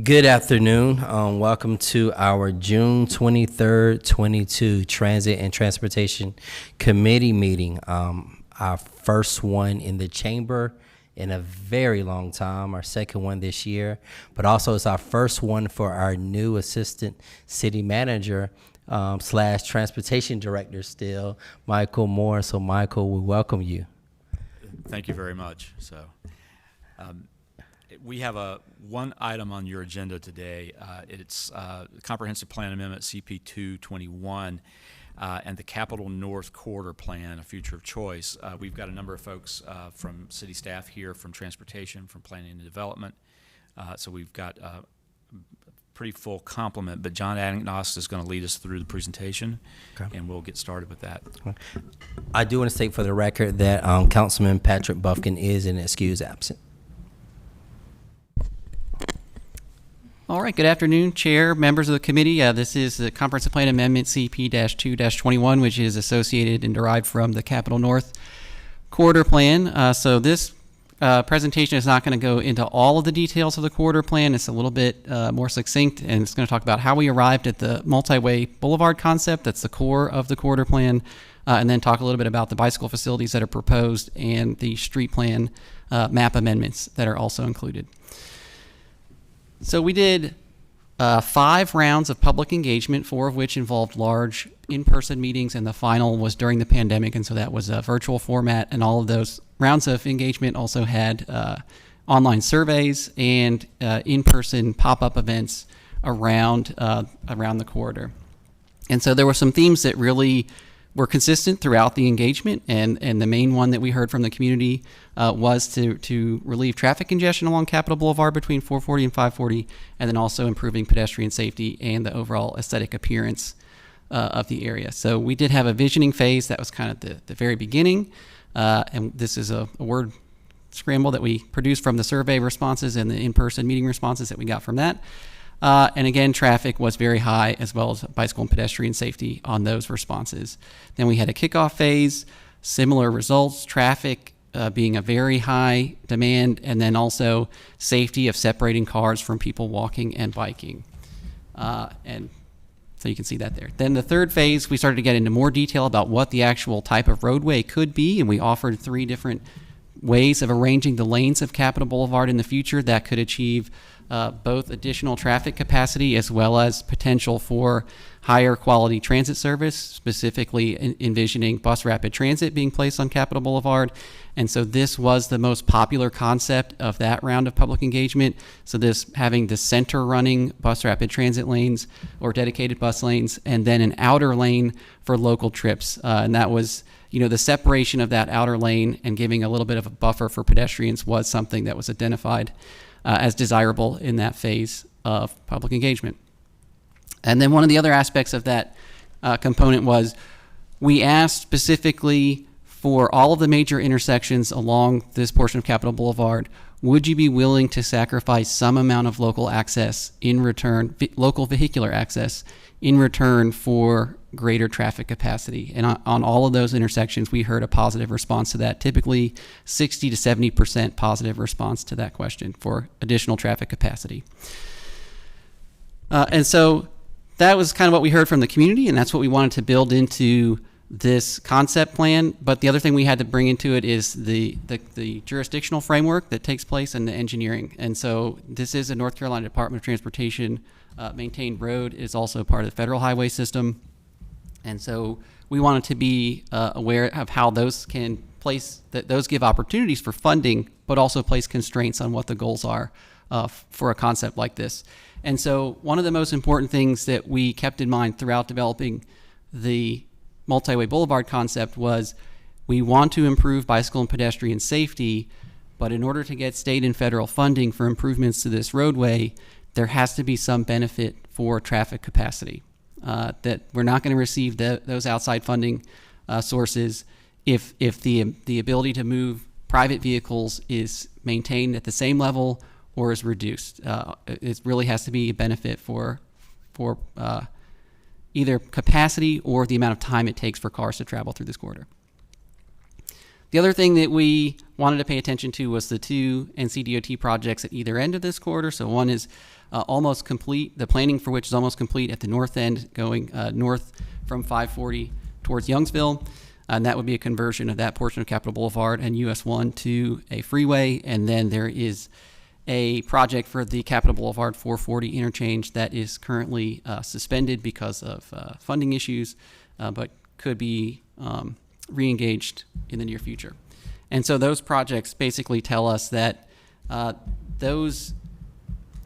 Good afternoon. Welcome to our June 23rd, 22 Transit and Transportation Committee meeting. Our first one in the chamber in a very long time, our second one this year, but also it's our first one for our new Assistant City Manager slash Transportation Director still, Michael Moore. So Michael, we welcome you. Thank you very much. We have one item on your agenda today. It's Comprehensive Plan Amendment CP 221 and the Capital North Corridor Plan, a future of choice. We've got a number of folks from city staff here, from transportation, from planning and development. So we've got a pretty full complement, but John Adingnos is going to lead us through the presentation, okay, and we'll get started with that. I do want to state for the record that Councilman Patrick Buffkin is an excused absent. All right, good afternoon, Chair, members of the committee. This is the Comprehensive Plan Amendment CP-2-21, which is associated and derived from the Capital North Corridor Plan. So this presentation is not going to go into all of the details of the corridor plan. It's a little bit more succinct, and it's going to talk about how we arrived at the Multiway Boulevard concept. That's the core of the corridor plan, and then talk a little bit about the bicycle facilities that are proposed and the street plan map amendments that are also included. So we did 5 rounds of public engagement, 4 of which involved large in-person meetings, and the final was during the pandemic, and so that was a virtual format, and all of those rounds of engagement also had online surveys and in-person pop-up events around the corridor. And so there were some themes that really were consistent throughout the engagement, and the main one that we heard from the community was to relieve traffic congestion along Capitol Boulevard between 440 and 540, and then also improving pedestrian safety and the overall aesthetic appearance of the area. So we did have a visioning phase that was kind of the very beginning, and this is a word scramble that we produced from the survey responses and the in-person meeting responses that we got from that. And again, traffic was very high, as well as bicycle and pedestrian safety on those responses. Then we had a kickoff phase, similar results, traffic being a very high demand, and then also safety of separating cars from people walking and biking. And so you can see that there. Then the third phase, we started to get into more detail about what the actual type of roadway could be, and we offered 3 different ways of arranging the lanes of Capitol Boulevard in the future that could achieve both additional traffic capacity as well as potential for higher quality transit service, specifically envisioning bus rapid transit being placed on Capitol Boulevard. And so this was the most popular concept of that round of public engagement. So this having the center running bus rapid transit lanes or dedicated bus lanes, and then an outer lane for local trips. And that was, the separation of that outer lane and giving a little bit of a buffer for pedestrians was something that was identified as desirable in that phase of public engagement. And then one of the other aspects of that component was we asked specifically for all of the major intersections along this portion of Capitol Boulevard, would you be willing to sacrifice some amount of local access in return, local vehicular access in return for greater traffic capacity? And on all of those intersections, we heard a positive response to that, typically 60 to 70% positive response to that question for additional traffic capacity. And so that was kind of what we heard from the community, and that's what we wanted to build into this concept plan. But the other thing we had to bring into it is the jurisdictional framework that takes place in the engineering. And so this is a North Carolina Department of Transportation maintained road. It is also part of the federal highway system. And so we wanted to be aware of how those can place, that those give opportunities for funding, but also place constraints on what the goals are for a concept like this. And so one of the most important things that we kept in mind throughout developing the Multiway Boulevard concept was we want to improve bicycle and pedestrian safety, but in order to get state and federal funding for improvements to this roadway, there has to be some benefit for traffic capacity. That we're not going to receive those outside funding sources if the ability to move private vehicles is maintained at the same level or is reduced. It really has to be a benefit for either capacity or the amount of time it takes for cars to travel through this corridor. The other thing that we wanted to pay attention to was the two NCDOT projects at either end of this corridor. So one is almost complete, the planning for which is almost complete at the north end, going north from 540 towards Youngsville. And that would be a conversion of that portion of Capitol Boulevard and US 1 to a freeway. And then there is a project for the Capitol Boulevard 440 interchange that is currently suspended because of funding issues, but could be re-engaged in the near future. And so those projects basically tell us that the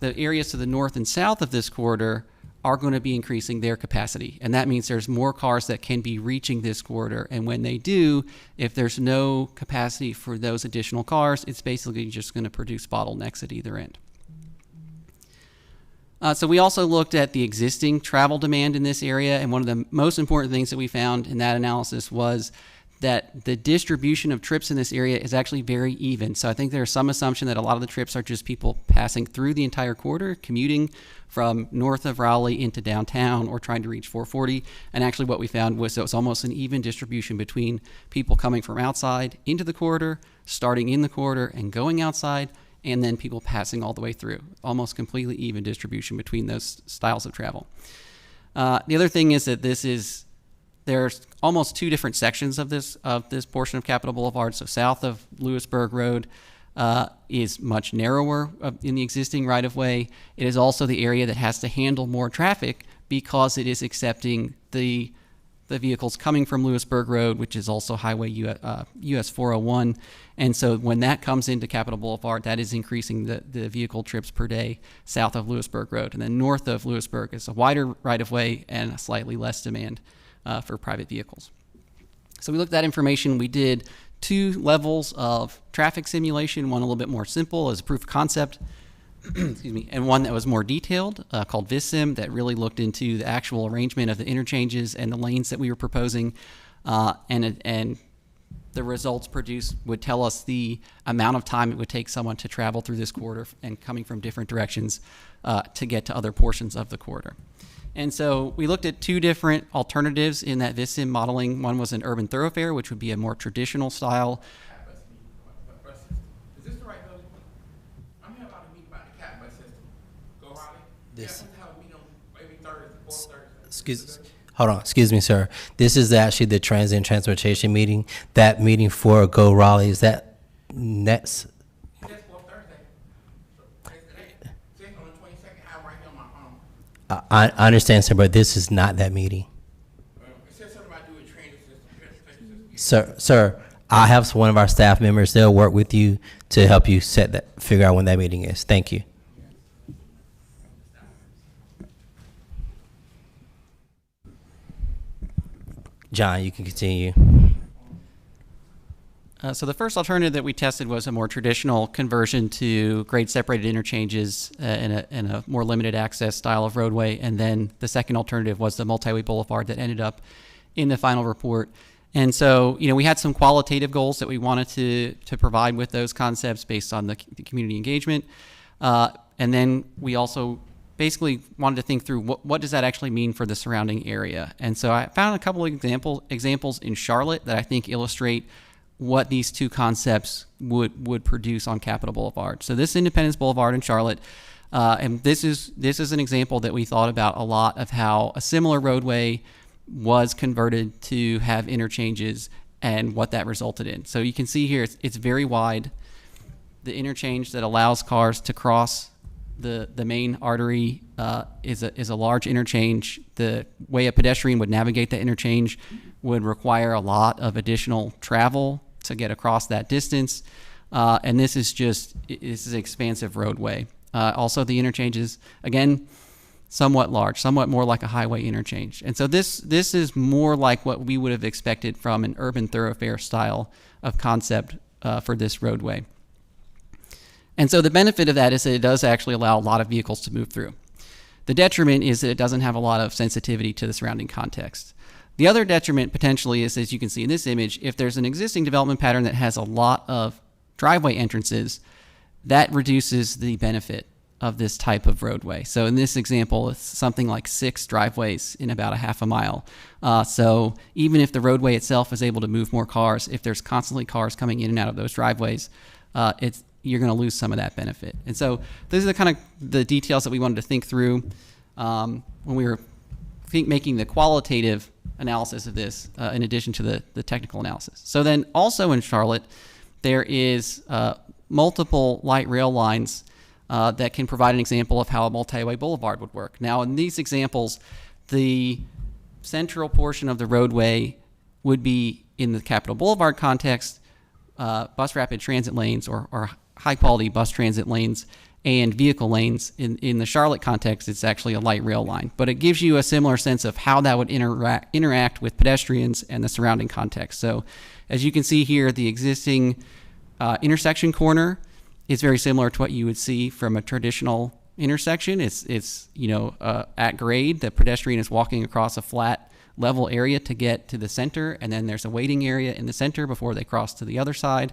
areas to the north and south of this corridor are going to be increasing their capacity. And that means there's more cars that can be reaching this corridor. And when they do, if there's no capacity for those additional cars, it's basically just going to produce bottlenecks at either end. So we also looked at the existing travel demand in this area. And one of the most important things that we found in that analysis was that the distribution of trips in this area is actually very even. So I think there's some assumption that a lot of the trips are just people passing through the entire corridor, commuting from north of Raleigh into downtown or trying to reach 440. And actually what we found was it was almost an even distribution between people coming from outside into the corridor, starting in the corridor and going outside, and then people passing all the way through. Almost completely even distribution between those styles of travel. The other thing is that there's almost two different sections of this portion of Capitol Boulevard. So south of Lewisburg Road is much narrower in the existing right-of-way. It is also the area that has to handle more traffic because it is accepting the vehicles coming from Lewisburg Road, which is also Highway US 401. And so when that comes into Capitol Boulevard, that is increasing the vehicle trips per day south of Lewisburg Road. And then north of Lewisburg is a wider right-of-way and a slightly less demand for private vehicles. So we looked at that information. We did 2 levels of traffic simulation, one a little bit more simple as a proof of concept, excuse me, and one that was more detailed called VisSim that really looked into the actual arrangement of the interchanges and the lanes that we were proposing, and the results produced would tell us the amount of time it would take someone to travel through this corridor and coming from different directions to get to other portions of the corridor. And so we looked at 2 different alternatives in that VisSim modeling. One was an urban thoroughfare, which would be a more traditional style. Is this the right building? I'm here about to meet about the cat bus system. Go Raleigh. This- Yeah, have a meeting on maybe Thursday, 4th Thursday. Excuse me, sir. This is actually the transit and transportation meeting. That meeting for Go Raleigh, is that next? That's 4th Thursday. It's on the 22nd. I have right here on my phone. I understand, sir, but this is not that meeting. It says something about doing transit system. Sir, I have one of our staff members. They'll work with you to help you figure out when that meeting is. Thank you. John, you can continue. So the first alternative that we tested was a more traditional conversion to grade-separated interchanges in a more limited access style of roadway. And then the second alternative was the Multiway Boulevard that ended up in the final report. And so, we had some qualitative goals that we wanted to provide with those concepts based on the community engagement. And then we also basically wanted to think through what does that actually mean for the surrounding area. And so I found a couple of examples in Charlotte that I think illustrate what these 2 concepts would produce on Capitol Boulevard. So this Independence Boulevard in Charlotte, and this is an example that we thought about a lot of how a similar roadway was converted to have interchanges and what that resulted in. So you can see here it's very wide. The interchange that allows cars to cross the main artery is a large interchange. The way a pedestrian would navigate that interchange would require a lot of additional travel to get across that distance. And this is an expansive roadway. Also, the interchanges, again, somewhat large, somewhat more like a highway interchange. And so this is more like what we would have expected from an urban thoroughfare style of concept for this roadway. And so the benefit of that is that it does actually allow a lot of vehicles to move through. The detriment is that it doesn't have a lot of sensitivity to the surrounding context. The other detriment potentially is, as you can see in this image, if there's an existing development pattern that has a lot of driveway entrances, that reduces the benefit of this type of roadway. So in this example, it's something like 6 driveways in about a half a mile. So even if the roadway itself is able to move more cars, if there's constantly cars coming in and out of those driveways, you're going to lose some of that benefit. And so those are the kind of the details that we wanted to think through when we were making the qualitative analysis of this, in addition to the technical analysis. So then also in Charlotte, there is multiple light rail lines that can provide an example of how a multi-way boulevard would work. Now, in these examples, the central portion of the roadway would be, in the Capitol Boulevard context, bus rapid transit lanes or high-quality bus transit lanes and vehicle lanes. In the Charlotte context, it's actually a light rail line. But it gives you a similar sense of how that would interact with pedestrians and the surrounding context. So as you can see here, the existing intersection corner is very similar to what you would see from a traditional intersection. It's at grade. The pedestrian is walking across a flat level area to get to the center, and then there's a waiting area in the center before they cross to the other side.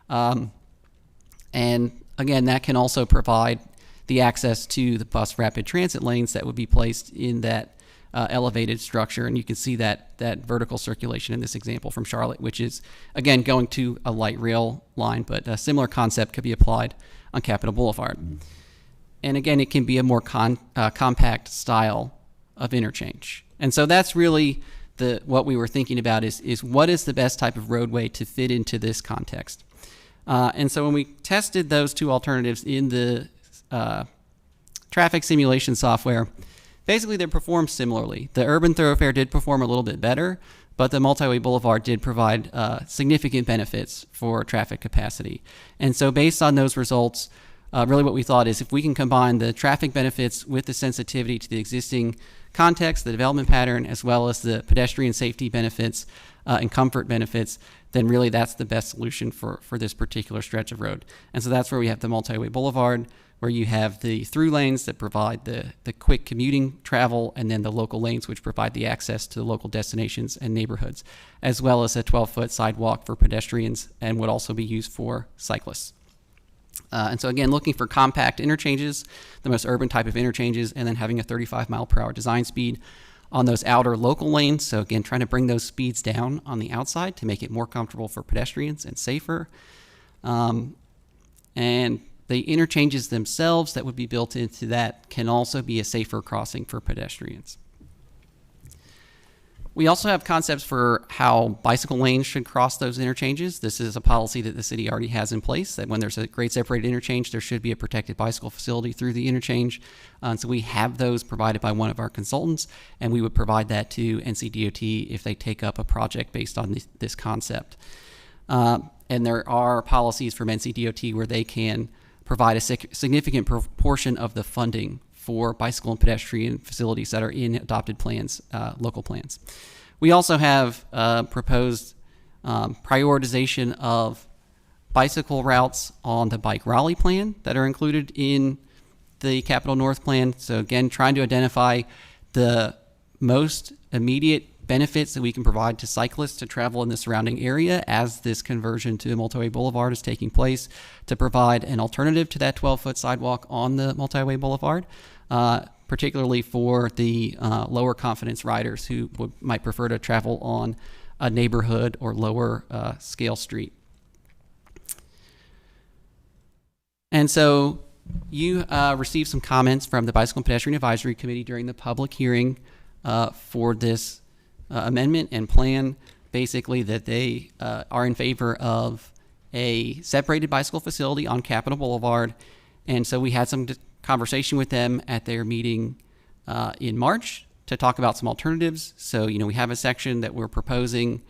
And again, that can also provide the access to the bus rapid transit lanes that would be placed in that elevated structure. And you can see that vertical circulation in this example from Charlotte, which is, again, going to a light rail line, but a similar concept could be applied on Capitol Boulevard. And again, it can be a more compact style of interchange. And so that's really what we were thinking about is what is the best type of roadway to fit into this context. And so when we tested those two alternatives in the traffic simulation software, basically they performed similarly. The urban thoroughfare did perform a little bit better, but the Multiway Boulevard did provide significant benefits for traffic capacity. And so based on those results, really what we thought is if we can combine the traffic benefits with the sensitivity to the existing context, the development pattern, as well as the pedestrian safety benefits and comfort benefits, then really that's the best solution for this particular stretch of road. And so that's where we have the Multiway Boulevard, where you have the through lanes that provide the quick commuting travel, and then the local lanes which provide the access to the local destinations and neighborhoods, as well as a 12-foot sidewalk for pedestrians and would also be used for cyclists. And so again, looking for compact interchanges, the most urban type of interchanges, and then having a 35 mile per hour design speed on those outer local lanes. So again, trying to bring those speeds down on the outside to make it more comfortable for pedestrians and safer. And the interchanges themselves that would be built into that can also be a safer crossing for pedestrians. We also have concepts for how bicycle lanes should cross those interchanges. This is a policy that the city already has in place, that when there's a grade separated interchange, there should be a protected bicycle facility through the interchange. So we have those provided by one of our consultants, and we would provide that to NCDOT if they take up a project based on this concept. And there are policies from NCDOT where they can provide a significant proportion of the funding for bicycle and pedestrian facilities that are in adopted plans, local plans. We also have proposed prioritization of bicycle routes on the Bike Raleigh plan that are included in the Capitol North plan. So again, trying to identify the most immediate benefits that we can provide to cyclists to travel in the surrounding area as this conversion to the Multiway Boulevard is taking place, to provide an alternative to that 12-foot sidewalk on the Multiway Boulevard, particularly for the lower confidence riders who might prefer to travel on a neighborhood or lower scale street. And so you received some comments from the Bicycle and Pedestrian Advisory Committee during the public hearing for this amendment and plan, basically that they are in favor of a separated bicycle facility on Capitol Boulevard. And so we had some conversation with them at their meeting in March to talk about some alternatives. So, we have a section that we're proposing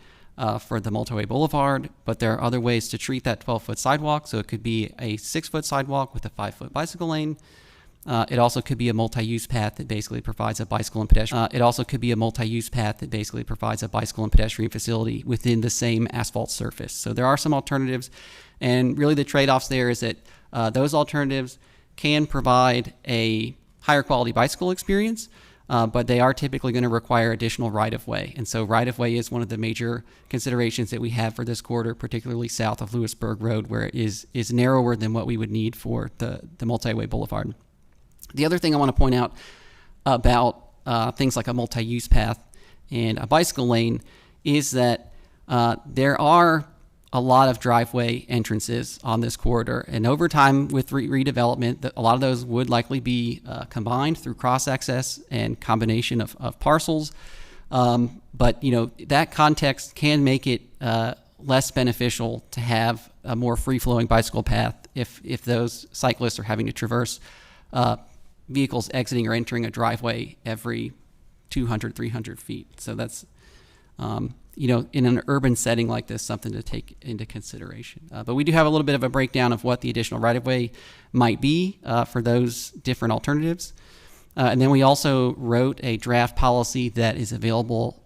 for the Multiway Boulevard, but there are other ways to treat that 12-foot sidewalk. So it could be a 6-foot sidewalk with a 5-foot bicycle lane. It also could be a multi-use path that basically provides a bicycle and pedestrian. Facility within the same asphalt surface. So there are some alternatives, and really the trade-offs there is that those alternatives can provide a higher quality bicycle experience, but they are typically going to require additional right-of-way. And so right-of-way is one of the major considerations that we have for this corridor, particularly south of Lewisburg Road, where it is narrower than what we would need for the Multiway Boulevard. The other thing I want to point out about things like a multi-use path and a bicycle lane is that there are a lot of driveway entrances on this corridor, and over time with redevelopment, a lot of those would likely be combined through cross-access and combination of parcels. But that context can make it less beneficial to have a more free-flowing bicycle path if those cyclists are having to traverse vehicles exiting or entering a driveway every 200, 300 feet. So that's in an urban setting like this, something to take into consideration. But we do have a little bit of a breakdown of what the additional right-of-way might be for those different alternatives. And then we also wrote a draft policy that is available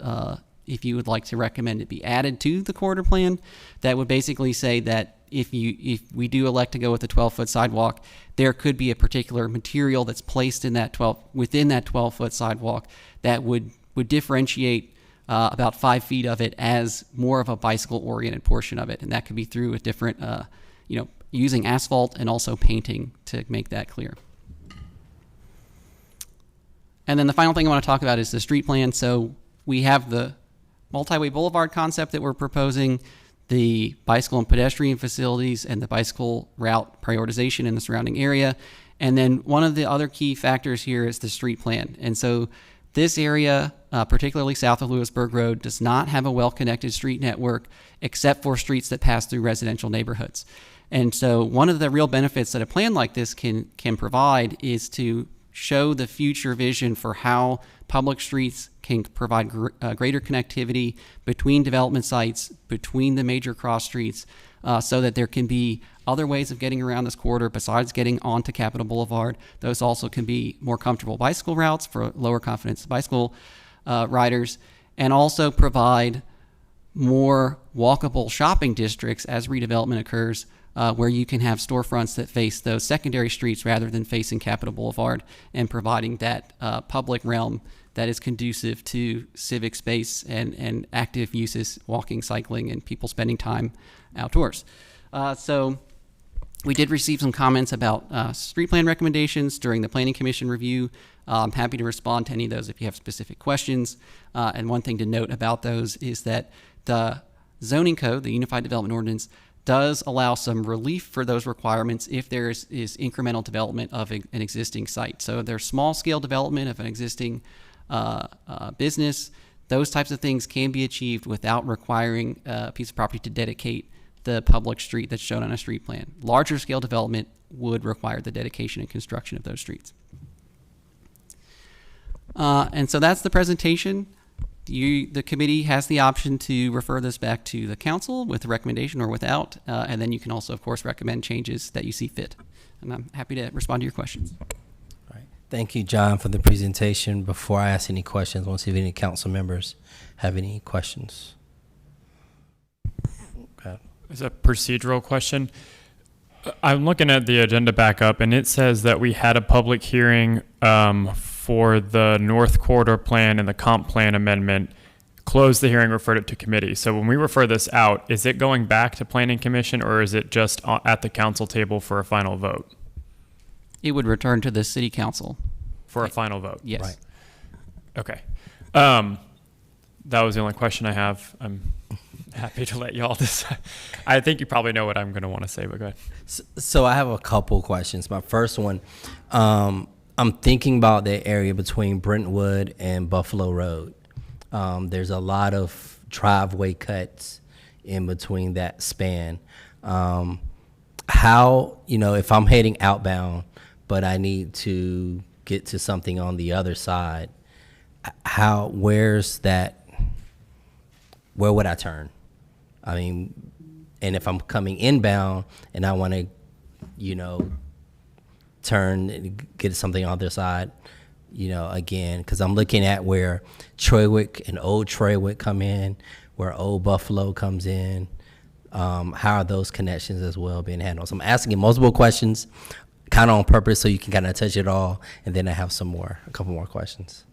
if you would like to recommend it be added to the corridor plan. That would basically say that if we do elect to go with the 12-foot sidewalk, there could be a particular material that's placed in that within that 12-foot sidewalk that would differentiate about 5 feet of it as more of a bicycle-oriented portion of it, and that could be through a different, using asphalt and also painting to make that clear. And then the final thing I want to talk about is the street plan. So we have the Multiway Boulevard concept that we're proposing, the bicycle and pedestrian facilities, and the bicycle route prioritization in the surrounding area. And then one of the other key factors here is the street plan. And so this area, particularly south of Lewisburg Road, does not have a well-connected street network except for streets that pass through residential neighborhoods. And so one of the real benefits that a plan like this can provide is to show the future vision for how public streets can provide greater connectivity between development sites, between the major cross streets, so that there can be other ways of getting around this corridor besides getting onto Capitol Boulevard. Those also can be more comfortable bicycle routes for lower confidence bicycle riders, and also provide more walkable shopping districts as redevelopment occurs, where you can have storefronts that face those secondary streets rather than facing Capitol Boulevard, and providing that public realm that is conducive to civic space and active uses, walking, cycling, and people spending time outdoors. So we did receive some comments about street plan recommendations during the Planning Commission review. I'm happy to respond to any of those if you have specific questions. And one thing to note about those is that the zoning code, the Unified Development Ordinance, does allow some relief for those requirements if there is incremental development of an existing site. So there's small scale development of an existing business. Those types of things can be achieved without requiring a piece of property to dedicate the public street that's shown on a street plan. Larger scale development would require the dedication and construction of those streets. And so that's the presentation. The committee has the option to refer this back to the council with a recommendation or without, and then you can also, of course, recommend changes that you see fit. And I'm happy to respond to your questions. All right. Thank you, John, for the presentation. Before I ask any questions, I want to see if any council members have any questions. Okay. It's a procedural question. I'm looking at the agenda back up, and it says that we had a public hearing for the North Corridor Plan and the Comp Plan amendment, closed the hearing, referred it to committee. So when we refer this out, is it going back to Planning Commission, or is it just at the council table for a final vote? It would return to the city council. For a final vote? Yes. Right. Okay. That was the only question I have. I'm happy to let y'all decide. I think you probably know what I'm going to want to say, but go ahead. So I have a couple questions. My first one, I'm thinking about the area between Brentwood and Buffalo Road. There's a lot of driveway cuts in between that span. How, if I'm heading outbound, but I need to get to something on the other side, where would I turn? I mean, and if I'm coming inbound and I want to, turn and get something on the other side, again, because I'm looking at where Troywick and Old Troywick come in, where Old Buffalo comes in. How are those connections as well being handled? So I'm asking you multiple questions, kind of on purpose, so you can kind of touch it all, and then I have a couple more questions.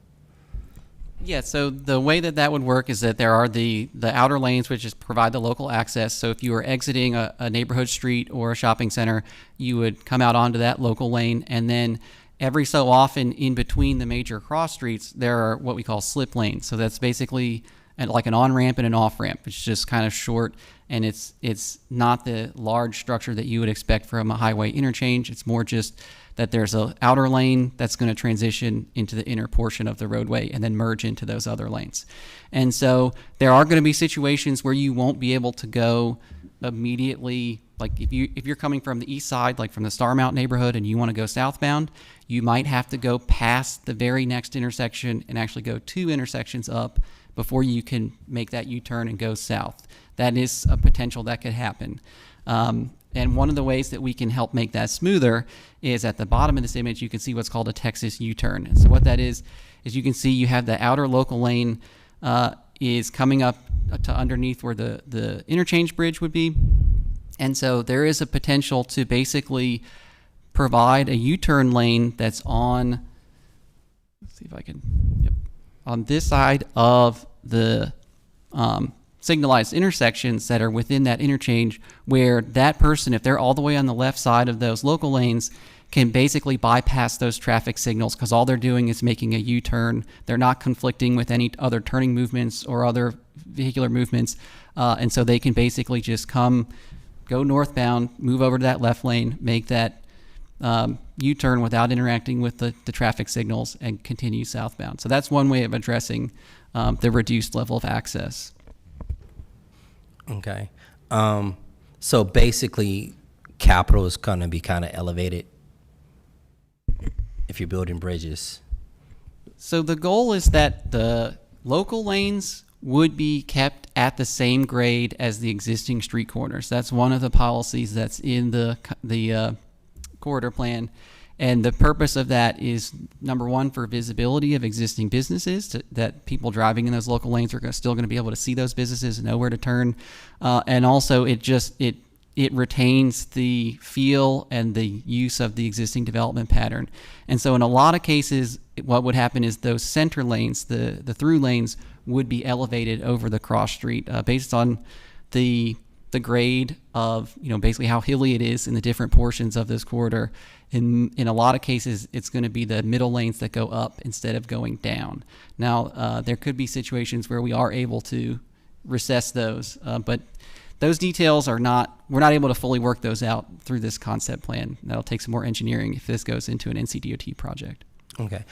Yeah, so the way that would work is that there are the outer lanes, which is provide the local access. So if you are exiting a neighborhood street or a shopping center, you would come out onto that local lane, and then every so often in between the major cross streets, there are what we call slip lanes. So that's basically like an on-ramp and an off-ramp. It's just kind of short, and it's not the large structure that you would expect from a highway interchange. It's more just that there's an outer lane that's going to transition into the inner portion of the roadway and then merge into those other lanes. And so there are going to be situations where you won't be able to go immediately. Like if you're coming from the east side, like from the Starmount neighborhood, and you want to go southbound, you might have to go past the very next intersection and actually go 2 intersections up before you can make that U-turn and go south. That is a potential that could happen. And one of the ways that we can help make that smoother is at the bottom of this image, you can see what's called a Texas U-turn. And so what that is you can see you have the outer local lane is coming up to underneath where the interchange bridge would be. And so there is a potential to basically provide a U-turn lane that's on, let's see if I can, yep, on this side of the signalized intersections that are within that interchange, where that person, if they're all the way on the left side of those local lanes, can basically bypass those traffic signals because all they're doing is making a U-turn. They're not conflicting with any other turning movements or other vehicular movements. And so they can basically just go northbound, move over to that left lane, make that U-turn without interacting with the traffic signals, and continue southbound. So that's one way of addressing the reduced level of access. Okay. So basically, capital is going to be kind of elevated if you're building bridges. So the goal is that the local lanes would be kept at the same grade as the existing street corners. That's one of the policies that's in the corridor plan. And the purpose of that is, number one, for visibility of existing businesses, that people driving in those local lanes are still going to be able to see those businesses and know where to turn. And also, it retains the feel and the use of the existing development pattern. And so in a lot of cases, what would happen is those center lanes, the through lanes, would be elevated over the cross street based on the grade of, basically how hilly it is in the different portions of this corridor. In a lot of cases, it's going to be the middle lanes that go up instead of going down. Now, there could be situations where we are able to recess those, but those details we're not able to fully work those out through this concept plan. That'll take some more engineering if this goes into an NCDOT project. Okay.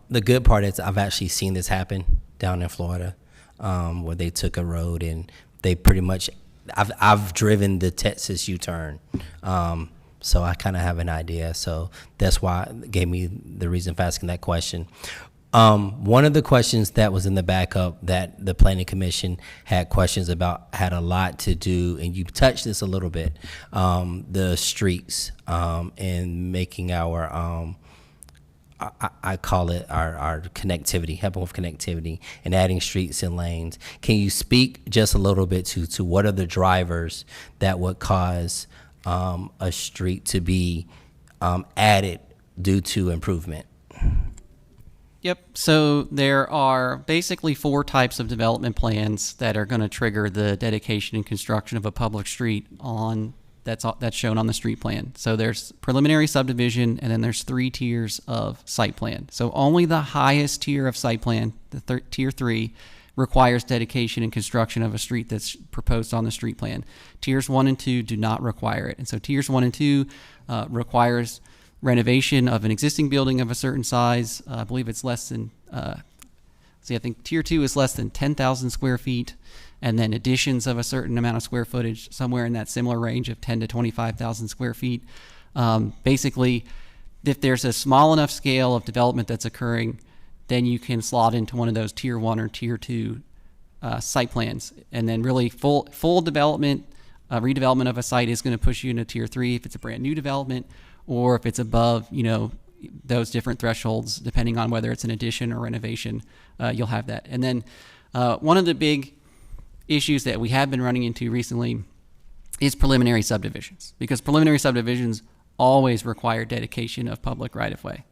The good part is I've actually seen this happen down in Florida, where they took a road and they pretty much, I've driven the Texas U-turn, so I kind of have an idea. So that's why it gave me the reason for asking that question. One of the questions that was in the backup that the Planning Commission had questions about had a lot to do, and you touched this a little bit, the streets and making our I call it our connectivity, helping with connectivity and adding streets and lanes. Can you speak just a little bit to what are the drivers that would cause a street to be added due to improvement? Yep. So there are basically 4 types of development plans that are going to trigger the dedication and construction of a public street that's shown on the street plan. So there's preliminary subdivision, and then there's 3 tiers of site plan. So only the highest tier of site plan, the tier 3, requires dedication and construction of a street that's proposed on the street plan. Tiers 1 and 2 do not require it. And so tiers 1 and 2 requires renovation of an existing building of a certain size. I believe it's less than, I think tier 2 is less than 10,000 square feet, and then additions of a certain amount of square footage, somewhere in that similar range of 10 to 25,000 square feet. Basically, if there's a small enough scale of development that's occurring, then you can slot into one of those tier 1 or tier 2 site plans. And then really full development, redevelopment of a site is going to push you into tier 3 if it's a brand new development, or if it's above, those different thresholds, depending on whether it's an addition or renovation, you'll have that. And then one of the big issues that we have been running into recently is preliminary subdivisions, because preliminary subdivisions always require dedication of public right-of-way.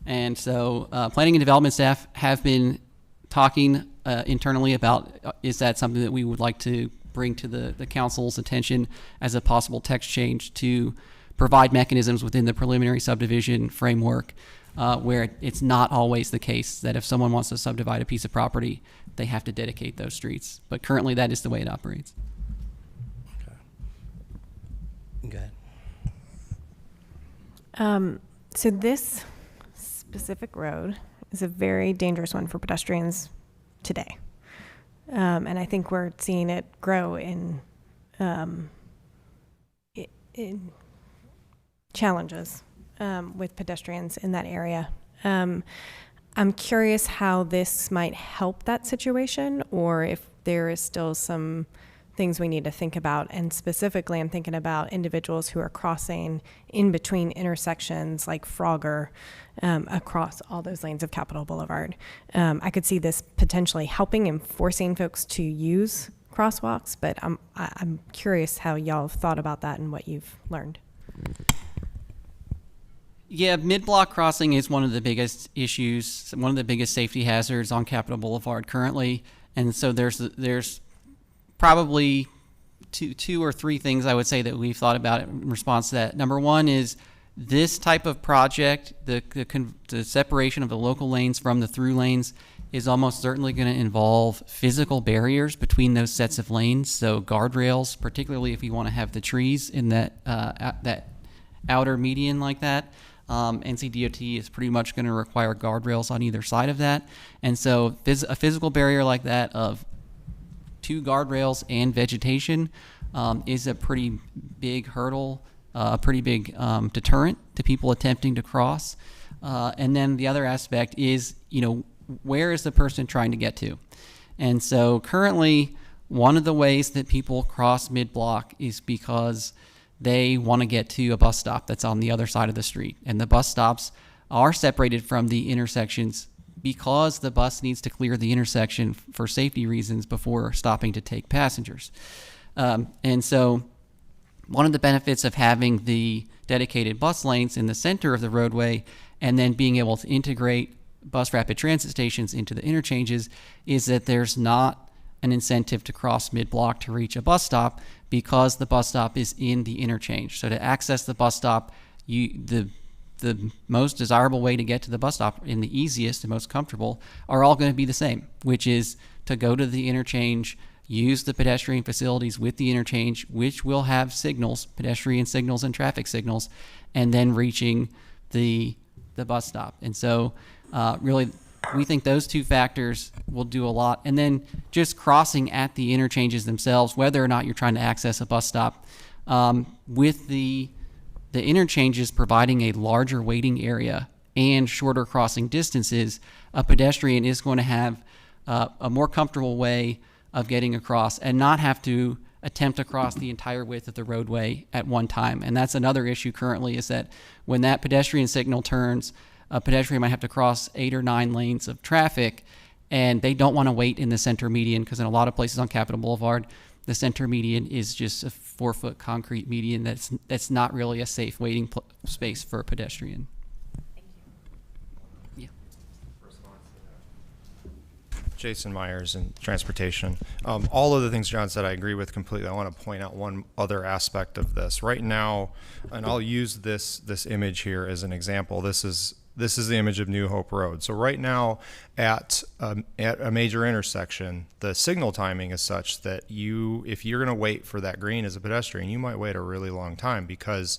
And so planning and development staff have been talking internally about, is that something that we would like to bring to the council's attention as a possible text change to provide mechanisms within the preliminary subdivision framework where it's not always the case that if someone wants to subdivide a piece of property, they have to dedicate those streets. But currently, that is the way it operates. Good. So this specific road is a very dangerous one for pedestrians today. And I think we're seeing it grow in challenges with pedestrians in that area. I'm curious how this might help that situation, or if there is still some things we need to think about. And specifically, I'm thinking about individuals who are crossing in between intersections like Frogger across all those lanes of Capitol Boulevard. I could see this potentially helping and forcing folks to use crosswalks, but I'm curious how y'all have thought about that and what you've learned. Yeah, mid-block crossing is one of the biggest issues, one of the biggest safety hazards on Capitol Boulevard currently. And so there's probably two or three things I would say that we've thought about in response to that. Number one is this type of project, the separation of the local lanes from the through lanes is almost certainly going to involve physical barriers between those sets of lanes. So guardrails, particularly if you want to have the trees in that outer median like that. NCDOT is pretty much going to require guardrails on either side of that. And so a physical barrier like that of 2 guardrails and vegetation is a pretty big hurdle, a pretty big deterrent to people attempting to cross. And then the other aspect is, where is the person trying to get to? And so currently, one of the ways that people cross mid-block is because they want to get to a bus stop that's on the other side of the street. And the bus stops are separated from the intersections because the bus needs to clear the intersection for safety reasons before stopping to take passengers. And so one of the benefits of having the dedicated bus lanes in the center of the roadway and then being able to integrate bus rapid transit stations into the interchanges is that there's not an incentive to cross mid-block to reach a bus stop because the bus stop is in the interchange. So to access the bus stop, the most desirable way to get to the bus stop and the easiest and most comfortable are all going to be the same, which is to go to the interchange, use the pedestrian facilities with the interchange, which will have signals, pedestrian signals and traffic signals, and then reaching the bus stop. And so really, we think those two factors will do a lot. And then just crossing at the interchanges themselves, whether or not you're trying to access a bus stop, with the interchanges providing a larger waiting area and shorter crossing distances, a pedestrian is going to have a more comfortable way of getting across and not have to attempt to cross the entire width of the roadway at one time. And that's another issue currently, is that when that pedestrian signal turns, a pedestrian might have to cross 8 or 9 lanes of traffic, and they don't want to wait in the center median, because in a lot of places on Capitol Boulevard, the center median is just a 4-foot concrete median that's not really a safe waiting space for a pedestrian. Yeah. Jason Myers in transportation. All of the things John said I agree with completely. I want to point out one other aspect of this. Right now, and I'll use this image here as an example. This is the image of New Hope Road. So right now at a major intersection, the signal timing is such that if you're going to wait for that green as a pedestrian, you might wait a really long time, because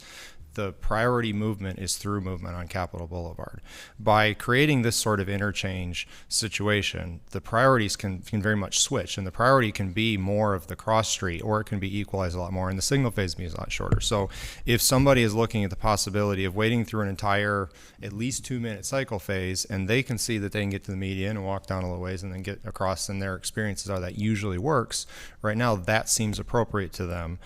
the priority movement is through movement on Capitol Boulevard. By creating this sort of interchange situation, the priorities can very much switch, and the priority can be more of the cross street, or it can be equalized a lot more, and the signal phase is a lot shorter. So if somebody is looking at the possibility of waiting through an entire at least 2-minute cycle phase, and they can see that they can get to the median and walk down a little ways and then get across, and their experiences are that usually works, right now that seems appropriate to them.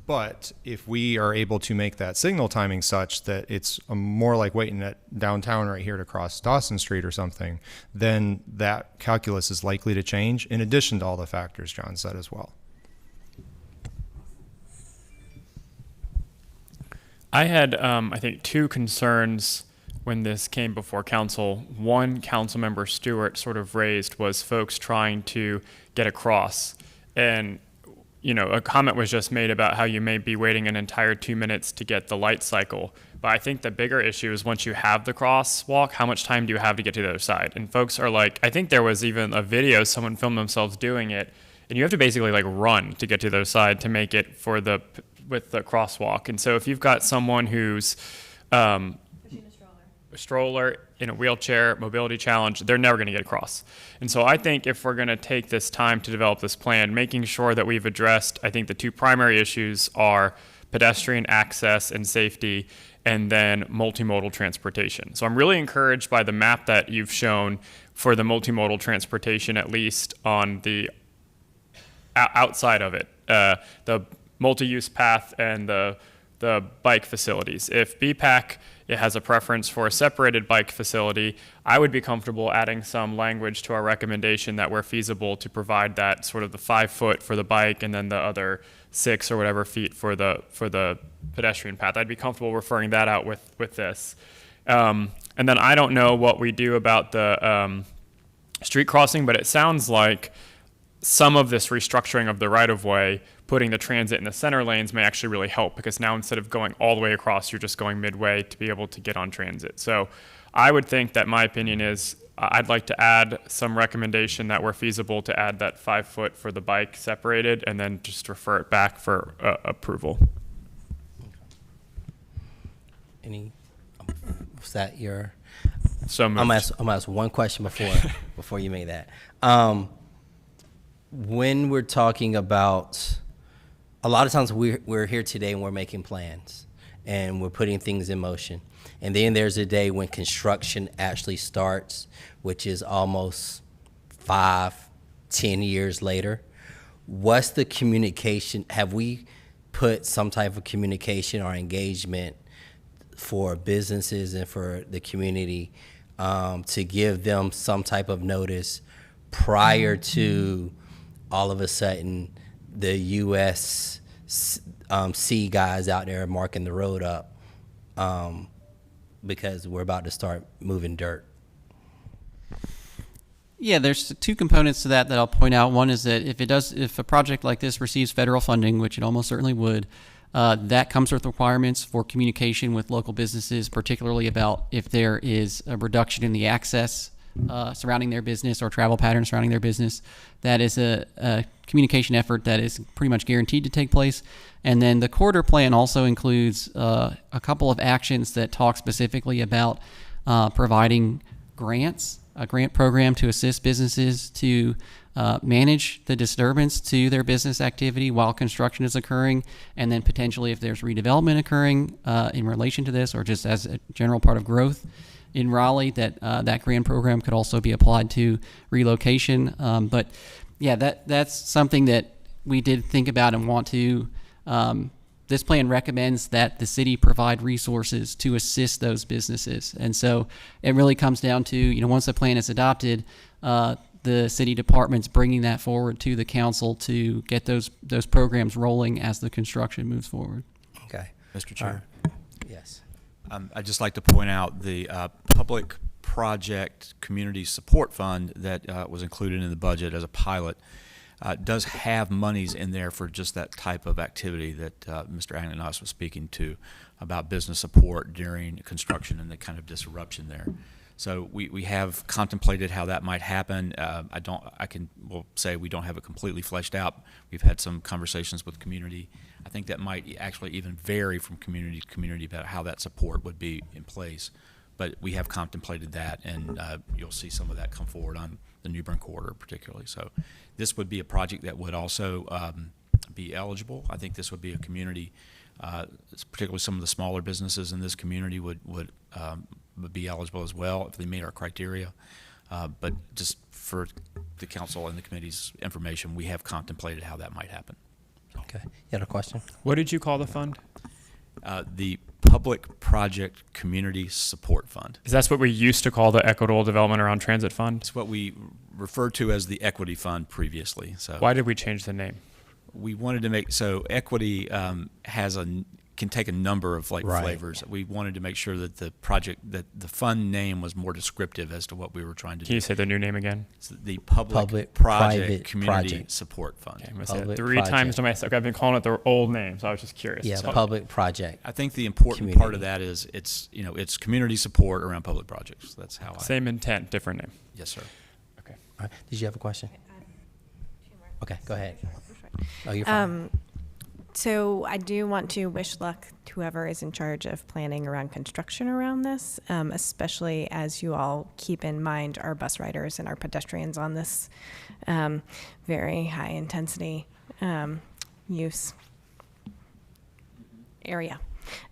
But if we are able to make that signal timing such that it's more like waiting at downtown right here to cross Dawson Street or something, then that calculus is likely to change, in addition to all the factors John said as well. I had, I think, 2 concerns when this came before council. One, Councilmember Stewart sort of raised was folks trying to get across. And a comment was just made about how you may be waiting an entire 2 minutes to get the light cycle. But I think the bigger issue is once you have the crosswalk, how much time do you have to get to the other side? And folks are like, I think there was even a video, someone filmed themselves doing it, and you have to basically like run to get to the other side to make it with the crosswalk. And so if you've got someone who's a stroller, in a wheelchair, mobility challenge, they're never going to get across. And so I think if we're going to take this time to develop this plan, making sure that we've addressed, I think the two primary issues are pedestrian access and safety, and then multimodal transportation. So I'm really encouraged by the map that you've shown for the multimodal transportation, at least on the outside of it, the multi-use path and the bike facilities. If BPAC it has a preference for a separated bike facility, I would be comfortable adding some language to our recommendation that we're feasible to provide that sort of the 5 foot for the bike and then the other 6 or whatever feet for the pedestrian path. I'd be comfortable referring that out with this. And then I don't know what we do about the street crossing, but it sounds like some of this restructuring of the right-of-way, putting the transit in the center lanes may actually really help, because now instead of going all the way across, you're just going midway to be able to get on transit. So I would think that my opinion is I'd like to add some recommendation that we're feasible to add that 5 foot for the bike separated, and then just refer it back for approval. Was that your? So moved. I'm gonna ask one question before you make that. When we're talking about, a lot of times we're here today and we're making plans and we're putting things in motion. And then there's a day when construction actually starts, which is almost 5-10 years later. What's the communication? Have we put some type of communication or engagement for businesses and for the community to give them some type of notice prior to all of a sudden the U.S. sea guys out there marking the road up because we're about to start moving dirt? Yeah, there's two components to that I'll point out. One is that if a project like this receives federal funding, which it almost certainly would, that comes with requirements for communication with local businesses, particularly about if there is a reduction in the access surrounding their business or travel patterns surrounding their business. That is a communication effort that is pretty much guaranteed to take place. And then the corridor plan also includes a couple of actions that talk specifically about providing grants, a grant program to assist businesses to manage the disturbance to their business activity while construction is occurring, and then potentially if there's redevelopment occurring in relation to this or just as a general part of growth in Raleigh, that grant program could also be applied to relocation. But yeah, that's something that we did think about and want to. This plan recommends that the city provide resources to assist those businesses. And so it really comes down to, once the plan is adopted, the city departments bringing that forward to the council to get those programs rolling as the construction moves forward. Okay. Mr. Chair. Yes. I'd just like to point out the Public Project Community Support Fund that was included in the budget as a pilot does have monies in there for just that type of activity that Mr. Agnenos was speaking to about business support during construction and the kind of disruption there. So we have contemplated how that might happen. We'll say we don't have it completely fleshed out. We've had some conversations with community. I think that might actually even vary from community to community about how that support would be in place. But we have contemplated that, and you'll see some of that come forward on the New Bern corridor particularly. So this would be a project that would also be eligible. I think this would be a community, particularly some of the smaller businesses in this community would be eligible as well if they meet our criteria. But just for the council and the committee's information, we have contemplated how that might happen. Okay. You had a question? What did you call the fund? The Public Project Community Support Fund. Is that what we used to call the Equitable Development Around Transit Fund? It's what we referred to as the Equity Fund previously. So why did we change the name? we wanted to make, so equity has a can take a number of Right. flavors. We wanted to make sure that the fund name was more descriptive as to what we were trying to Can do. you say the new name again? It's the Public Public Project Private Community Project. Support Fund. Okay, I'm gonna say Public it 3 project. times to myself. I've been calling it the old name, so I was just curious. Yeah, So- public project. I think the important part of Community. that is it's community support around public projects. That's how I. Same intent, different name. Yes, sir. Okay. All right. Did you have a question? Okay, go ahead. Oh, you're fine. So I do want to wish luck to whoever is in charge of planning around construction around this, especially as you all keep in mind our bus riders and our pedestrians on this very high intensity use area.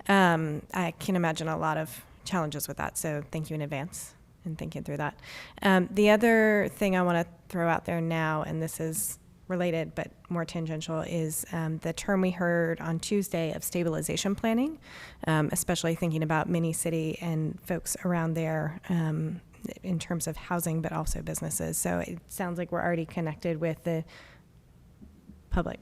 I can imagine a lot of challenges with that, so thank you in advance in thinking through that. The other thing I want to throw out there now, and this is related but more tangential, is the term we heard on Tuesday of stabilization planning, especially thinking about mini city and folks around there in terms of housing, but also businesses. So it sounds like we're already connected with the public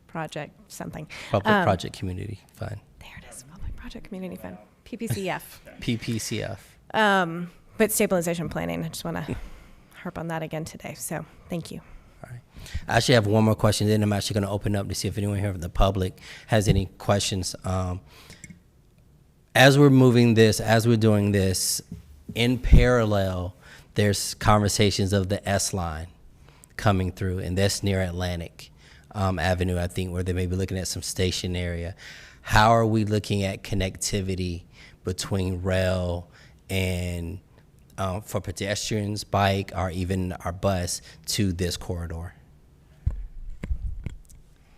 project something. Public Project Community Fund, There it is, Public Project Community Fund, PPCF. PPCF. But stabilization planning, I just want to harp on that again today. So thank you. All right. I actually have one more question, then I'm actually going to open up to see if anyone here from the public has any questions. As we're moving this, as we're doing this, in parallel, there's conversations of the S line coming through, and that's near Atlantic Avenue, I think, where they may be looking at some station area. How are we looking at connectivity between rail and for pedestrians, bike, or even our bus to this corridor?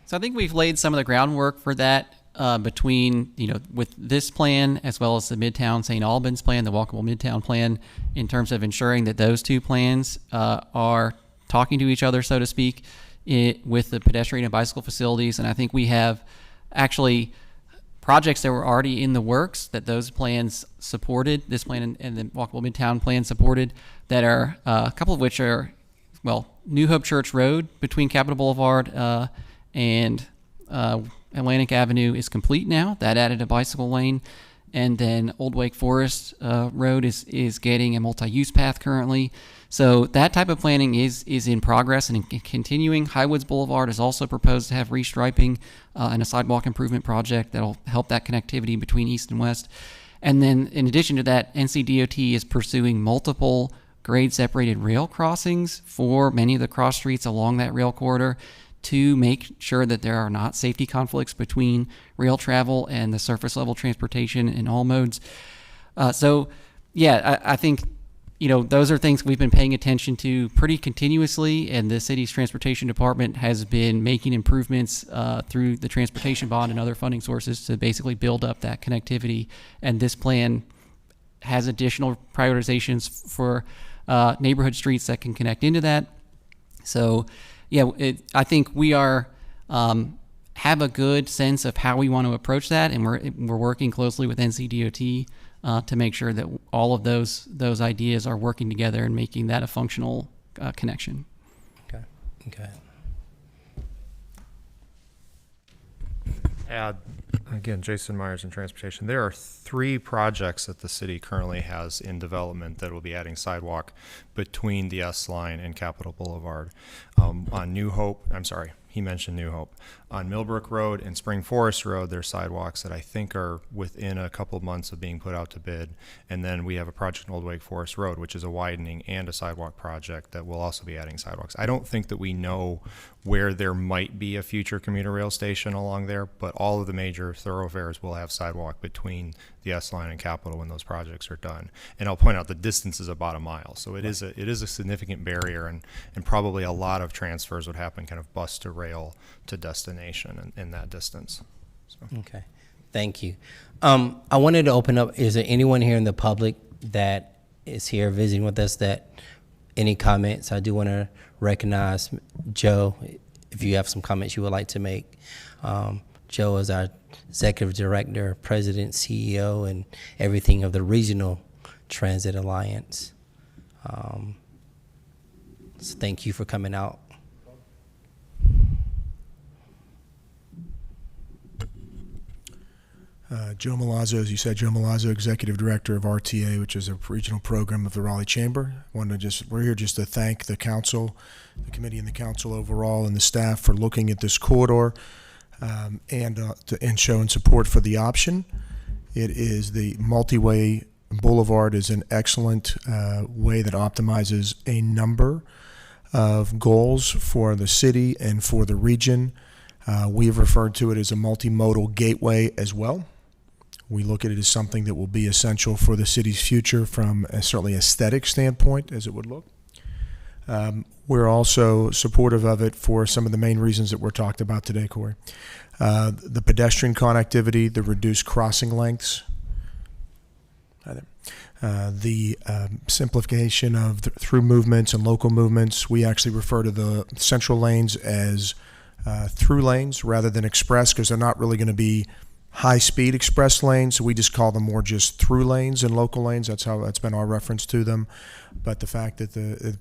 So I think we've laid some of the groundwork for that between, with this plan as well as the Midtown St. Albans plan, the Walkable Midtown plan, in terms of ensuring that those two plans are talking to each other, so to speak, with the pedestrian and bicycle facilities. And I think we have actually projects that were already in the works that those plans supported, this plan and the Walkable Midtown plan supported, that are a couple of which are, New Hope Church Road between Capitol Boulevard and Atlantic Avenue is complete now. That added a bicycle lane. And then Old Wake Forest Road is getting a multi-use path currently. So that type of planning is in progress and continuing. Highwoods Boulevard is also proposed to have restriping and a sidewalk improvement project that'll help that connectivity between east and west. And then in addition to that, NCDOT is pursuing multiple grade-separated rail crossings for many of the cross streets along that rail corridor to make sure that there are not safety conflicts between rail travel and the surface level transportation in all modes. I think, those are things we've been paying attention to pretty continuously, and the city's transportation department has been making improvements through the transportation bond and other funding sources to basically build up that connectivity. And this plan has additional prioritizations for neighborhood streets that can connect into that. So, I think we are have a good sense of how we want to approach that, and we're working closely with NCDOT to make sure that all of those ideas are working together and making that a functional connection. Okay. Again, Jason Myers in Transportation. There are 3 projects that the city currently has in development that will be adding sidewalk between the S line and Capitol Boulevard. On New Hope, he mentioned New Hope. On Millbrook Road and Spring Forest Road, there's sidewalks that I think are within a couple of months of being put out to bid. And then we have a project in Old Wake Forest Road, which is a widening and a sidewalk project that will also be adding sidewalks. I don't think that we know where there might be a future commuter rail station along there, but all of the major thoroughfares will have sidewalk between the S line and Capitol when those projects are done. And I'll point out the distance is about a mile, so it is a significant barrier, and probably a lot of transfers would happen kind of bus to rail to destination in that distance. So. Okay. Thank you. I wanted to open up, is there anyone here in the public that is here visiting with us that any comments? I do want to recognize Joe, if you have some comments you would like to make. Joe is our executive director, president, CEO, and everything of the Regional Transit Alliance. So thank you for coming out. Joe Milazzo, as you said, Joe Milazzo, Executive Director of RTA, which is a regional program of the Raleigh Chamber. We're here just to thank the council, the committee and the council overall and the staff for looking at this corridor and showing support for the option. It is the Multiway Boulevard is an excellent way that optimizes a number of goals for the city and for the region. We have referred to it as a multimodal gateway as well. We look at it as something that will be essential for the city's future from a certainly aesthetic standpoint, as it would look. We're also supportive of it for some of the main reasons that were talked about today, Corey. The pedestrian connectivity, the reduced crossing lengths, the simplification of through movements and local movements. We actually refer to the central lanes as through lanes rather than express, because they're not really going to be high-speed express lanes, so we just call them more just through lanes and local lanes. That's been our reference to them. But the fact that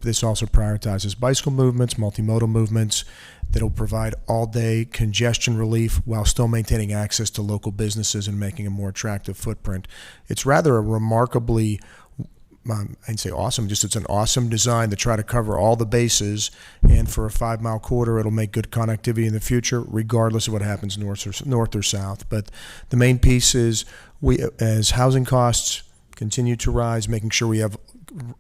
this also prioritizes bicycle movements, multimodal movements, that'll provide all-day congestion relief while still maintaining access to local businesses and making a more attractive footprint. It's rather a remarkably, I'd say awesome, just it's an awesome design to try to cover all the bases, and for a 5-mile corridor, it'll make good connectivity in the future, regardless of what happens north or south. But the main piece is as housing costs continue to rise, making sure we have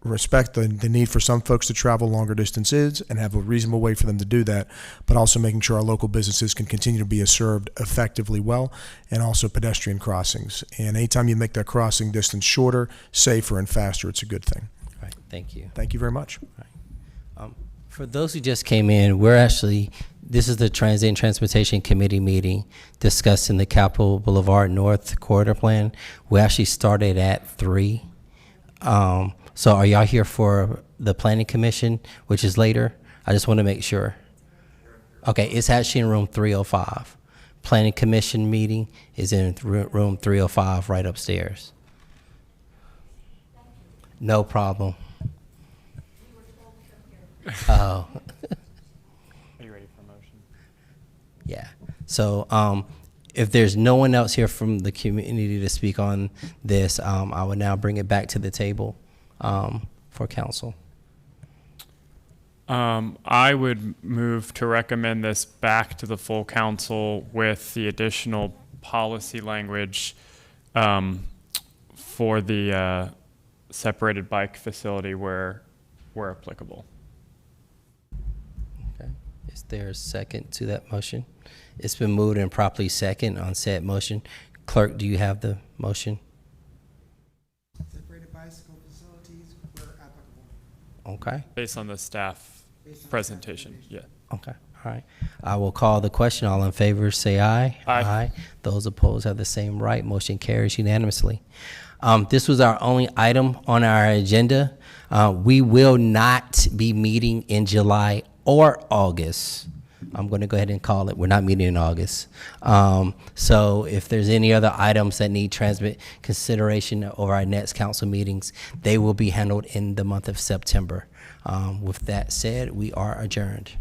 respect the need for some folks to travel longer distances and have a reasonable way for them to do that, but also making sure our local businesses can continue to be served effectively well, and also pedestrian crossings. And anytime you make that crossing distance shorter, safer, and faster, it's a good thing. All right, thank you. Thank you very much. For those who just came in, this is the Transit and Transportation Committee meeting discussing the Capitol Boulevard North Corridor Plan. We actually started at 3. So are y'all here for the Planning Commission, which is later? I just want to make sure. Okay, it's actually in room 305. Planning Commission meeting is in room 305 right upstairs. No problem. Oh. Are you ready for a motion? Yeah. So if there's no one else here from the community to speak on this, I would now bring it back to the table for council. I would move to recommend this back to the full council with the additional policy language for the separated bike facility where applicable. Okay. Is there a second to that motion? It's been moved and properly second on said motion. Clerk, do you have the motion? Separated bicycle facilities where applicable. Okay. Based on the staff presentation, yeah. Okay. All right. I will call the question. All in favor, say aye. Aye. Those opposed have the same right. Motion carries unanimously. This was our only item on our agenda. We will not be meeting in July or August. I'm going to go ahead and call it. We're not meeting in August. So if there's any other items that need transmit consideration over our next council meetings, they will be handled in the month of September. With that said, we are adjourned.